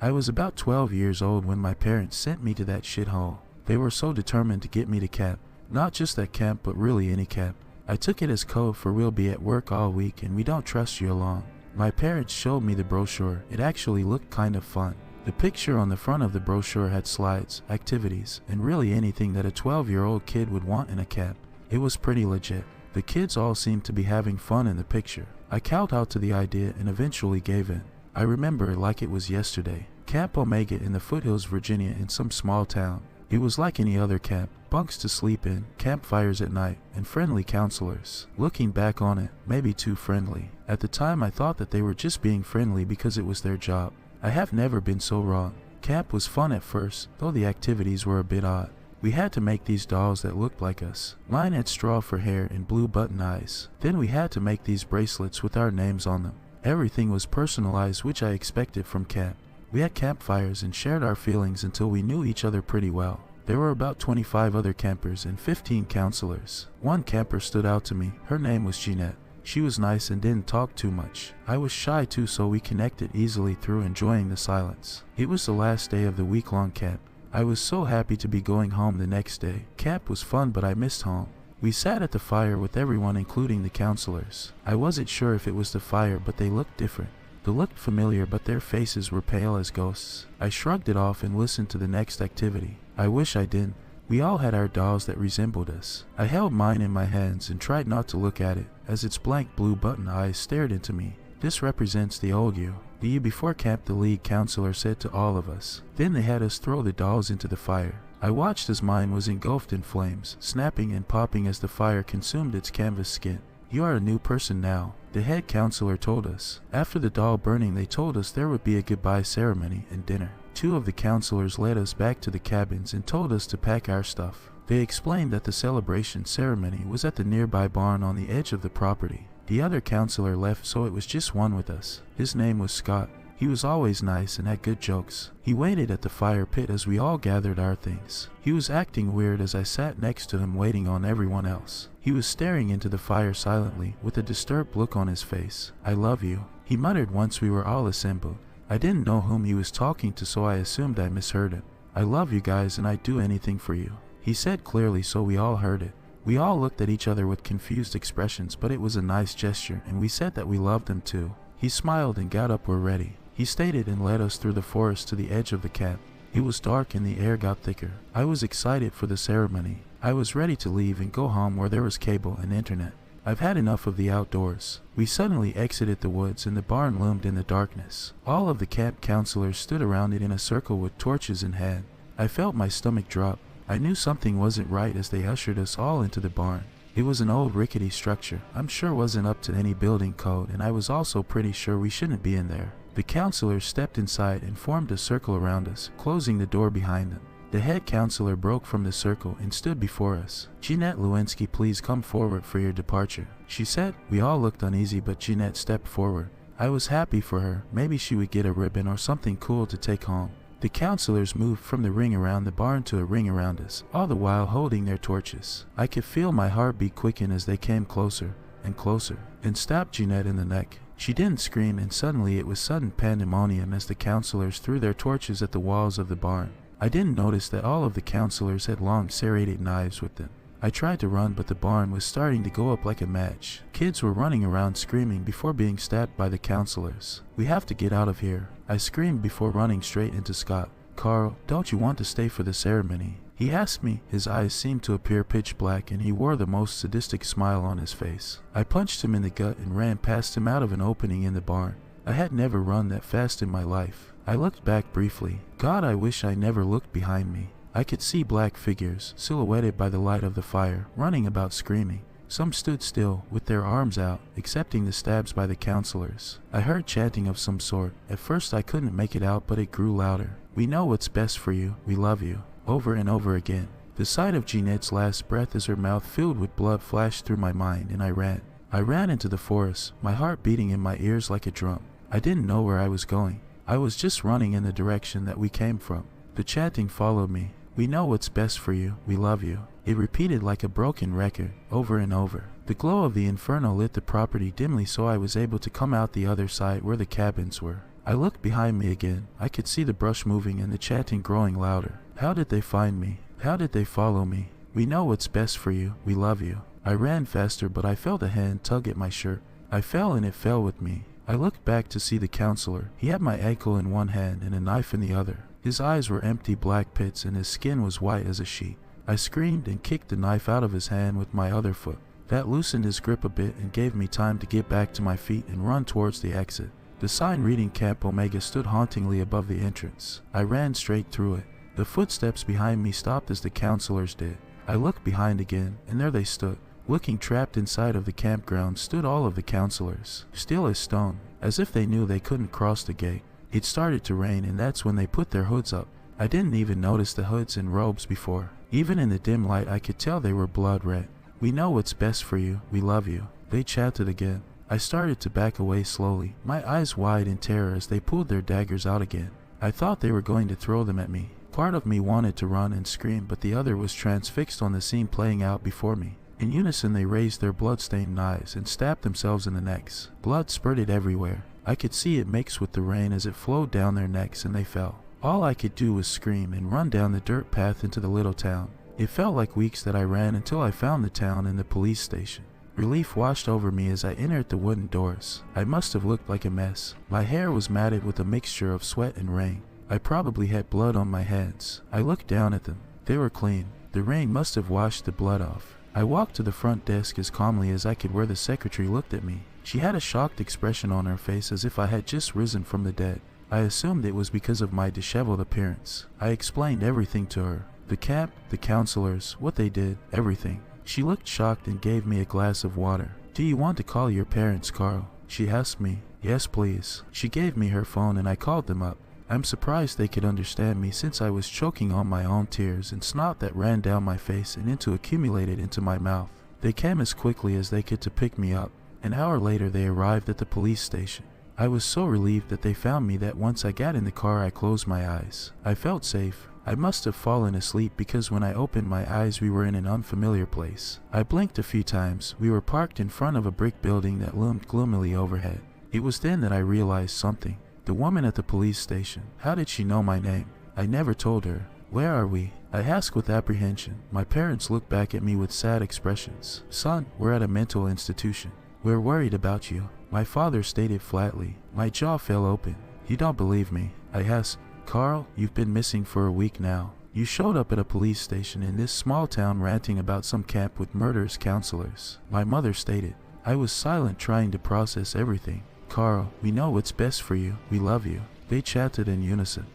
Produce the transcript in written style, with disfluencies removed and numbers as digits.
I was about 12 years old when my parents sent me to that shithole. They were so determined to get me to camp. Not just that camp, but really any camp. I took it as code for we'll be at work all week and we don't trust you along. My parents showed me the brochure. It actually looked kind of fun. The picture on the front of the brochure had slides, activities, and really anything that a 12-year-old kid would want in a camp. It was pretty legit. The kids all seemed to be having fun in the picture. I kowtowed to the idea and eventually gave in. I remember it like it was yesterday. Camp Omega in the foothills, Virginia, in some small town. It was like any other camp. Bunks to sleep in, campfires at night, and friendly counselors. Looking back on it, maybe too friendly. At the time I thought that they were just being friendly because it was their job. I have never been so wrong. Camp was fun at first, though the activities were a bit odd. We had to make these dolls that looked like us. Mine had straw for hair and blue button eyes. Then we had to make these bracelets with our names on them. Everything was personalized, which I expected from camp. We had campfires and shared our feelings until we knew each other pretty well. There were about 25 other campers and 15 counselors. One camper stood out to me. Her name was Jeanette. She was nice and didn't talk too much. I was shy too, so we connected easily through enjoying the silence. It was the last day of the week-long camp. I was so happy to be going home the next day. Camp was fun, but I missed home. We sat at the fire with everyone, including the counselors. I wasn't sure if it was the fire, but they looked different. They looked familiar, but their faces were pale as ghosts. I shrugged it off and listened to the next activity. I wish I didn't. We all had our dolls that resembled us. I held mine in my hands and tried not to look at it, as its blank blue button eyes stared into me. This represents the old you. The you before camp, the lead counselor said to all of us. Then they had us throw the dolls into the fire. I watched as mine was engulfed in flames, snapping and popping as the fire consumed its canvas skin. You are a new person now, the head counselor told us. After the doll burning, they told us there would be a goodbye ceremony and dinner. Two of the counselors led us back to the cabins and told us to pack our stuff. They explained that the celebration ceremony was at the nearby barn on the edge of the property. The other counselor left, so it was just one with us. His name was Scott. He was always nice and had good jokes. He waited at the fire pit as we all gathered our things. He was acting weird as I sat next to him waiting on everyone else. He was staring into the fire silently with a disturbed look on his face. "I love you," he muttered once we were all assembled. I didn't know whom he was talking to, so I assumed I misheard him. "I love you guys and I'd do anything for you," he said clearly so we all heard it. We all looked at each other with confused expressions, but it was a nice gesture and we said that we loved him too. He smiled and got up. "We're ready," he stated, and led us through the forest to the edge of the camp. It was dark and the air got thicker. I was excited for the ceremony. I was ready to leave and go home where there was cable and internet. I've had enough of the outdoors. We suddenly exited the woods and the barn loomed in the darkness. All of the camp counselors stood around it in a circle with torches in hand. I felt my stomach drop. I knew something wasn't right as they ushered us all into the barn. It was an old rickety structure. I'm sure wasn't up to any building code, and I was also pretty sure we shouldn't be in there. The counselors stepped inside and formed a circle around us, closing the door behind them. The head counselor broke from the circle and stood before us. "Jeanette Lewinsky, please come forward for your departure," she said. We all looked uneasy, but Jeanette stepped forward. I was happy for her. Maybe she would get a ribbon or something cool to take home. The counselors moved from the ring around the barn to a ring around us, all the while holding their torches. I could feel my heartbeat quicken as they came closer and closer and stabbed Jeanette in the neck. She didn't scream, and suddenly it was sudden pandemonium as the counselors threw their torches at the walls of the barn. I didn't notice that all of the counselors had long serrated knives with them. I tried to run, but the barn was starting to go up like a match. Kids were running around screaming before being stabbed by the counselors. "We have to get out of here," I screamed before running straight into Scott. "Carl, don't you want to stay for the ceremony?" he asked me. His eyes seemed to appear pitch black and he wore the most sadistic smile on his face. I punched him in the gut and ran past him out of an opening in the barn. I had never run that fast in my life. I looked back briefly. God, I wish I never looked behind me. I could see black figures, silhouetted by the light of the fire, running about screaming. Some stood still, with their arms out, accepting the stabs by the counselors. I heard chanting of some sort. At first I couldn't make it out, but it grew louder. "We know what's best for you. We love you." Over and over again. The sight of Jeanette's last breath as her mouth filled with blood flashed through my mind, and I ran. I ran into the forest, my heart beating in my ears like a drum. I didn't know where I was going. I was just running in the direction that we came from. The chanting followed me. "We know what's best for you. We love you." It repeated like a broken record, over and over. The glow of the inferno lit the property dimly, so I was able to come out the other side where the cabins were. I looked behind me again. I could see the brush moving and the chanting growing louder. How did they find me? How did they follow me? We know what's best for you. We love you. I ran faster, but I felt a hand tug at my shirt. I fell and it fell with me. I looked back to see the counselor. He had my ankle in one hand and a knife in the other. His eyes were empty black pits and his skin was white as a sheet. I screamed and kicked the knife out of his hand with my other foot. That loosened his grip a bit and gave me time to get back to my feet and run towards the exit. The sign reading Camp Omega stood hauntingly above the entrance. I ran straight through it. The footsteps behind me stopped as the counselors did. I looked behind again, and there they stood. Looking trapped inside of the campground stood all of the counselors, still as stone, as if they knew they couldn't cross the gate. It started to rain, and that's when they put their hoods up. I didn't even notice the hoods and robes before. Even in the dim light, I could tell they were blood red. We know what's best for you. We love you. They chanted again. I started to back away slowly, my eyes wide in terror as they pulled their daggers out again. I thought they were going to throw them at me. Part of me wanted to run and scream, but the other was transfixed on the scene playing out before me. In unison, they raised their blood-stained knives and stabbed themselves in the necks. Blood spurted everywhere. I could see it mix with the rain as it flowed down their necks and they fell. All I could do was scream and run down the dirt path into the little town. It felt like weeks that I ran until I found the town and the police station. Relief washed over me as I entered the wooden doors. I must have looked like a mess. My hair was matted with a mixture of sweat and rain. I probably had blood on my hands. I looked down at them. They were clean. The rain must have washed the blood off. I walked to the front desk as calmly as I could where the secretary looked at me. She had a shocked expression on her face as if I had just risen from the dead. I assumed it was because of my disheveled appearance. I explained everything to her. The camp, the counselors, what they did, everything. She looked shocked and gave me a glass of water. "Do you want to call your parents, Carl?" she asked me. "Yes, please." She gave me her phone and I called them up. I'm surprised they could understand me since I was choking on my own tears and snot that ran down my face and accumulated into my mouth. They came as quickly as they could to pick me up. An hour later they arrived at the police station. I was so relieved that they found me that once I got in the car I closed my eyes. I felt safe. I must have fallen asleep because when I opened my eyes we were in an unfamiliar place. I blinked a few times. We were parked in front of a brick building that loomed gloomily overhead. It was then that I realized something. The woman at the police station. How did she know my name? I never told her. "Where are we?" I asked with apprehension. My parents looked back at me with sad expressions. "Son, we're at a mental institution. We're worried about you," my father stated flatly. My jaw fell open. "You don't believe me?" I asked. "Carl, you've been missing for a week now. You showed up at a police station in this small town ranting about some camp with murderous counselors," my mother stated. I was silent, trying to process everything. "Carl, we know what's best for you. We love you," they chanted in unison.